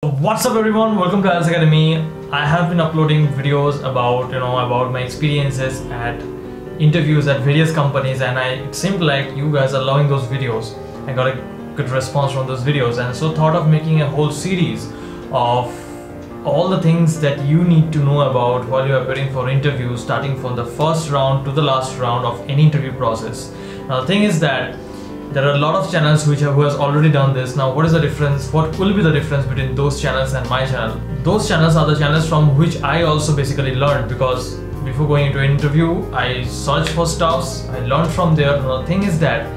What's up everyone, welcome to IELTS Academy. I have been uploading videos about my experiences at interviews at various companies, and it seemed like you guys are loving those videos. I got a good response from those videos, and so thought of making a whole series of all the things that you need to know about while you're preparing for interviews, starting from the first round to the last round of any interview process. Now the thing is that there are a lot of channels who has already done this. Now what is the difference? What will be the difference between those channels and my channel? Those channels are the channels from which I also basically learned, because before going into an interview I searched for stuffs, I learned from there. Now the thing is that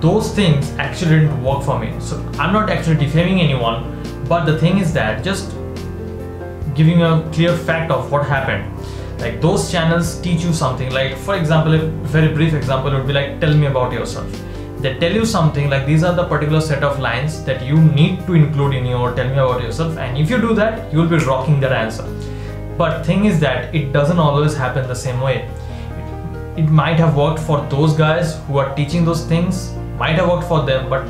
those things actually didn't work for me. So I'm not actually defaming anyone, but the thing is that just giving a clear fact of what happened. Like those channels teach you something. Like for example, a very brief example would be like, tell me about yourself. They tell you something like, these are the particular set of lines that you need to include in your tell me about yourself, and if you do that you will be rocking that answer. But thing is that it doesn't always happen the same way. It might have worked for those guys who are teaching those things, might have worked for them, but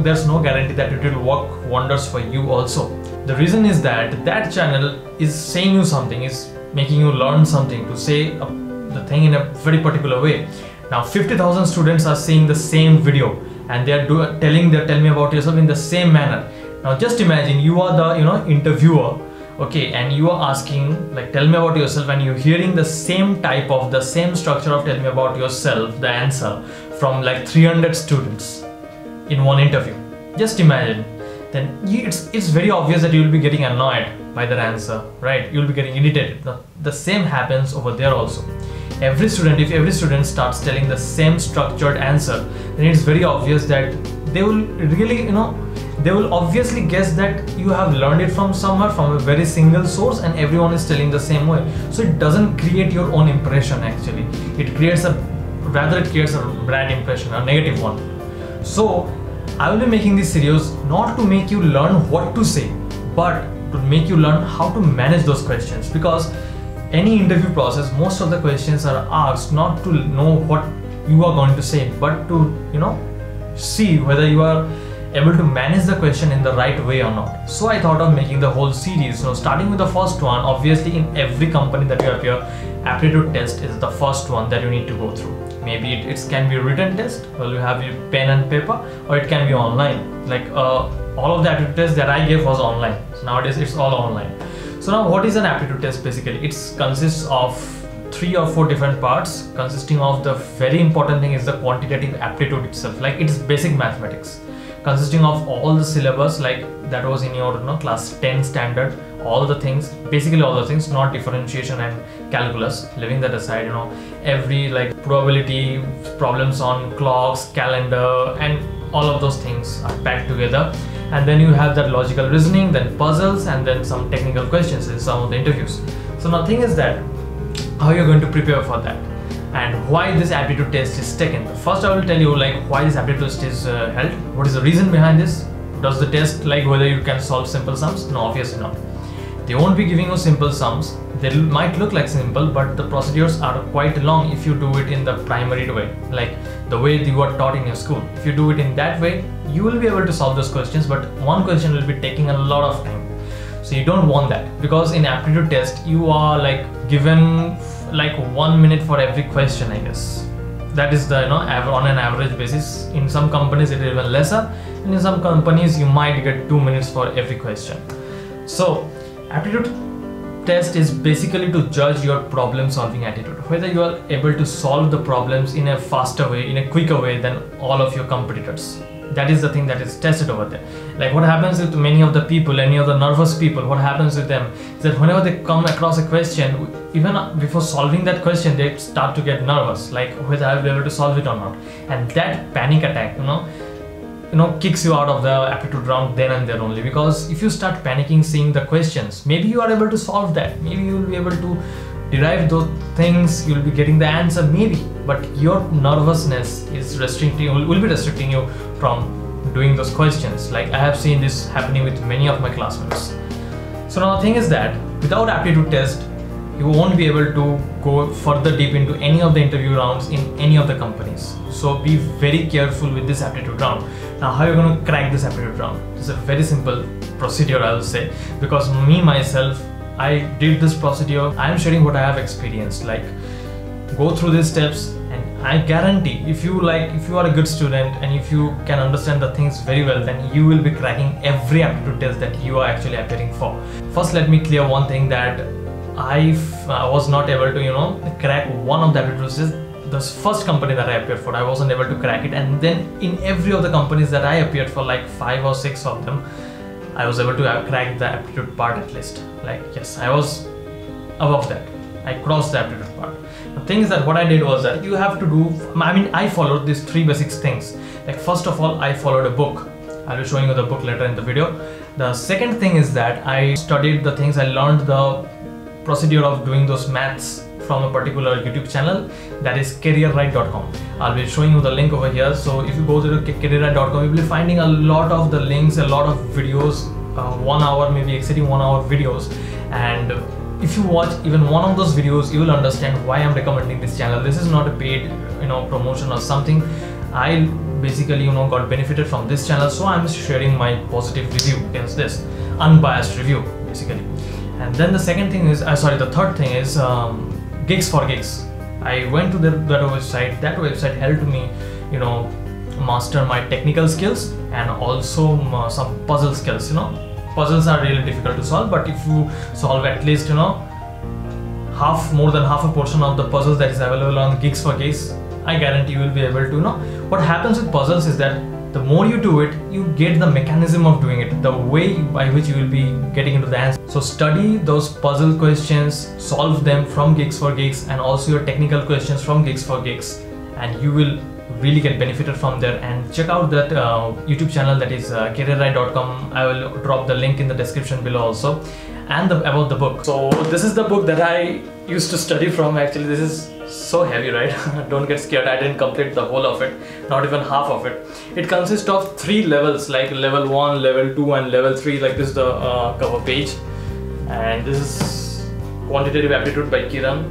there's no guarantee that it will work wonders for you also. The reason is that that channel is saying you something, is making you learn something, to say the thing in a very particular way. Now 50,000 students are seeing the same video, and they are telling tell me about yourself in the same manner. Now just imagine you are the interviewer, okay, and you are asking like, tell me about yourself, and you're hearing the same structure of tell me about yourself, the answer from like 300 students in one interview. Just imagine. Then it's very obvious that you will be getting annoyed by that answer, right? You'll be getting irritated. Now, the same happens over there also. If every student starts telling the same structured answer, then it's very obvious that they will really, they will obviously guess that you have learned it from somewhere, from a very single source, and everyone is telling the same way. So it doesn't create your own impression actually. It creates a bad impression, a negative one. So I will be making these videos not to make you learn what to say, but to make you learn how to manage those questions. Because any interview process, most of the questions are asked not to know what you are going to say, but to see whether you are able to manage the question in the right way or not. So I thought of making the whole series. Starting with the first one, obviously in every company that you appear, aptitude test is the first one that you need to go through. Maybe it can be a written test, well you have your pen and paper, or it can be online. Like all of the aptitude tests that I gave was online. So nowadays it's all online. So now what is an aptitude test basically? It consists of 3 or 4 different parts, consisting of the very important thing is the quantitative aptitude itself, like it's basic mathematics, consisting of all the syllabus like that was in your class 10 standard, all the things, basically all the things, not differentiation and calculus, leaving that aside. Every like probability, problems on clocks, calendar, and all of those things are packed together. And then you have that logical reasoning, then puzzles, and then some technical questions in some of the interviews. So now thing is that how you're going to prepare for that and why this aptitude test is taken. First I will tell you like why this aptitude test is held. What is the reason behind this? Does the test like whether you can solve simple sums? No, obviously not. They won't be giving you simple sums. They might look like simple, but the procedures are quite long if you do it in the primary way, like the way you were taught in your school. If you do it in that way, you will be able to solve those questions, but one question will be taking a lot of time. So you don't want that, because in aptitude test you are like given like 1 minute for every question, I guess. That is the on an average basis. In some companies it is even lesser, and in some companies you might get 2 minutes for every question. So aptitude test is basically to judge your problem solving attitude, whether you are able to solve the problems in a faster way, in a quicker way than all of your competitors. That is the thing that is tested over there. Like what happens with many of the people, any of the nervous people, what happens with them is that whenever they come across a question, even before solving that question, they start to get nervous, like whether I will be able to solve it or not. And that panic attack, kicks you out of the aptitude round then and there only. Because if you start panicking seeing the questions, maybe you are able to solve that, maybe you will be able to derive those things, you will be getting the answer maybe, but your nervousness is will be restricting you from doing those questions. Like I have seen this happening with many of my classmates. So now the thing is that without aptitude test, you won't be able to go further deep into any of the interview rounds in any of the companies. So be very careful with this aptitude round. Now, how are you going to crack this aptitude round? It's a very simple procedure, I will say, because me myself, I did this procedure. I am sharing what I have experienced. Like, go through these steps, and I guarantee if you are a good student and if you can understand the things very well, then you will be cracking every aptitude test that you are actually appearing for. First, let me clear one thing, that I was not able to crack one of the aptitude tests. The first company that I appeared for, I wasn't able to crack it, and then in every of the companies that I appeared for, like 5 or 6 of them, I was able to crack the aptitude part at least. Like, yes, I was above that. I crossed the aptitude part. The thing is that what I did was that you have to do, I followed these 3 basic things. Like, first of all, I followed a book. I'll be showing you the book later in the video. The second thing is that I studied the things, I learned the procedure of doing those maths from a particular YouTube channel, that is careerright.com. I'll be showing you the link over here. So if you go to careerright.com, you'll be finding a lot of the links, a lot of videos, 1 hour, maybe exceeding 1 hour videos. And if you watch even one of those videos, you will understand why I'm recommending this channel. This is not a paid promotion or something. I basically got benefited from this channel, so I'm sharing my positive review against this, unbiased review basically. And then the second thing is, the third thing is Gigs for Gigs. I went to that website. That website helped me, master my technical skills and also some puzzle skills. Puzzles are really difficult to solve, but if you solve at least more than half a portion of the puzzles that is available on Gigs for Gigs, I guarantee you will be able to What happens with puzzles is that the more you do it, you get the mechanism of doing it, the way by which you will be getting into the answer. So study those puzzle questions, solve them from Gigs for Gigs, and also your technical questions from Gigs for Gigs, and you will really get benefited from there. And check out that YouTube channel, that is careerright.com. I will drop the link in the description below also. And about the book. So this is the book that I used to study from. Actually, this is so heavy, right? Don't get scared, I didn't complete the whole of it, not even half of it. It consists of 3 levels, like level 1, level 2 and level 3. Like, this is the cover page, and this is Quantitative Aptitude by Kiran.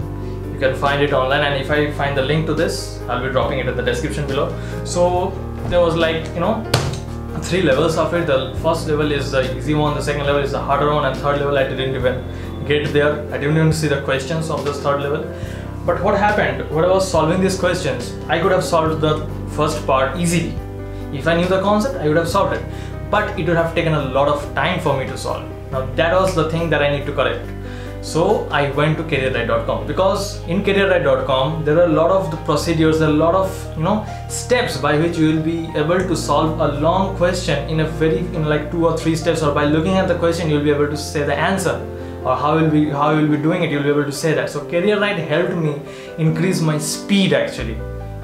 You can find it online, and if I find the link to this, I'll be dropping it in the description below. So there was 3 levels of it. The first level is the easy one, the second level is the harder one, and third level I didn't even get there. I didn't even see the questions of this third level. But what happened, when I was solving these questions, I could have solved the first part easily. If I knew the concept, I would have solved it. But it would have taken a lot of time for me to solve. Now that was the thing that I need to correct. So I went to careerright.com, because in careerright.com there are a lot of the procedures, a lot of steps by which you will be able to solve a long question in like 2 or 3 steps, or by looking at the question you will be able to say the answer, or how you will be doing it, you'll be able to say that. So Careerright helped me increase my speed actually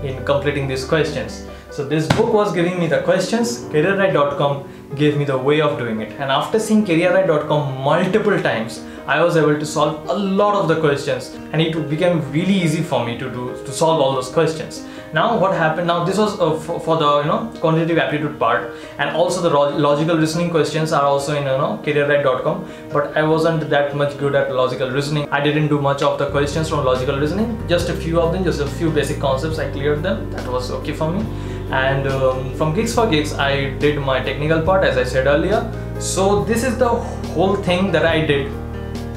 in completing these questions. So this book was giving me the questions, Careerright.com gave me the way of doing it. And after seeing Careerright.com multiple times, I was able to solve a lot of the questions, and it became really easy for me to solve all those questions. Now what happened, now this was for the quantitative aptitude part, and also the logical reasoning questions are also in careerright.com, but I wasn't that much good at logical reasoning. I didn't do much of the questions from logical reasoning, just a few of them, just a few basic concepts I cleared them. That was okay for me. And from Gigs for Gigs I did my technical part, as I said earlier. So this is the whole thing that I did,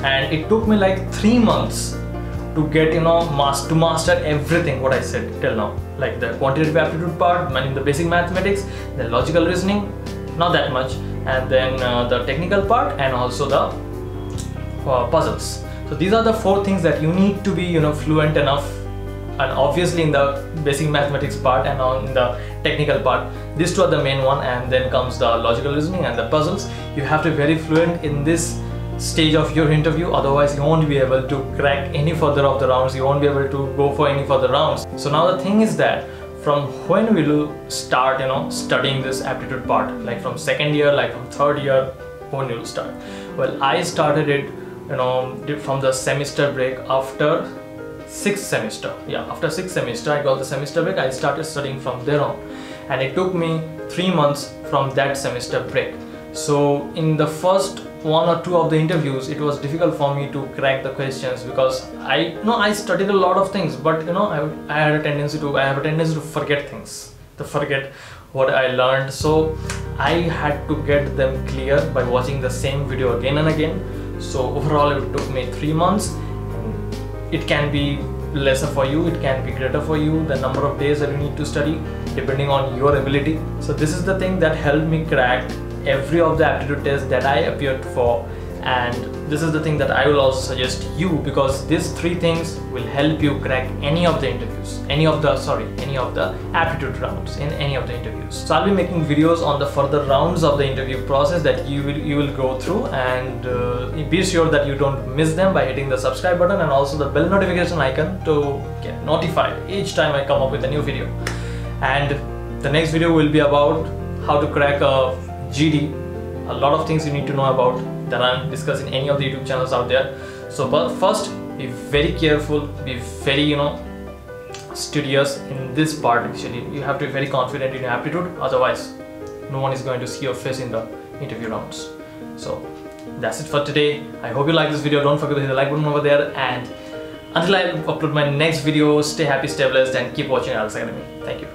and it took me like 3 months to get to master everything what I said till now, like the quantitative aptitude part, the basic mathematics, the logical reasoning, not that much, and then the technical part, and also the puzzles. So these are the 4 things that you need to be fluent enough, and obviously in the basic mathematics part and on the technical part, these 2 are the main one, and then comes the logical reasoning and the puzzles. You have to be very fluent in this stage of your interview, otherwise you won't be able to crack any further of the rounds, you won't be able to go for any further rounds. So now the thing is that from when will you start studying this aptitude part, like from 2nd year, like from 3rd year, when you will start? Well, I started it from the semester break after 6th semester. Yeah, after 6th semester I got the semester break. I started studying from there on, and it took me 3 months from that semester break. So in the first one or two of the interviews, it was difficult for me to crack the questions, because I studied a lot of things, but I have a tendency to forget things, to forget what I learned. So I had to get them clear by watching the same video again and again. So overall it took me 3 months. It can be lesser for you, it can be greater for you, the number of days that you need to study depending on your ability. So this is the thing that helped me crack every of the aptitude tests that I appeared for, and this is the thing that I will also suggest you, because these 3 things will help you crack any of the interviews, any of the aptitude rounds in any of the interviews. So I'll be making videos on the further rounds of the interview process that you will go through, and be sure that you don't miss them by hitting the subscribe button and also the bell notification icon to get notified each time I come up with a new video. And the next video will be about how to crack a GD, a lot of things you need to know about that I'm discussing in any of the YouTube channels out there. So but first, be very careful, be very studious in this part. Actually, you have to be very confident in your aptitude, otherwise no one is going to see your face in the interview rounds. So that's it for today. I hope you like this video. Don't forget to hit the like button over there, and until I upload my next video, stay happy, stay blessed, and keep watching IELTS Academy. Thank you.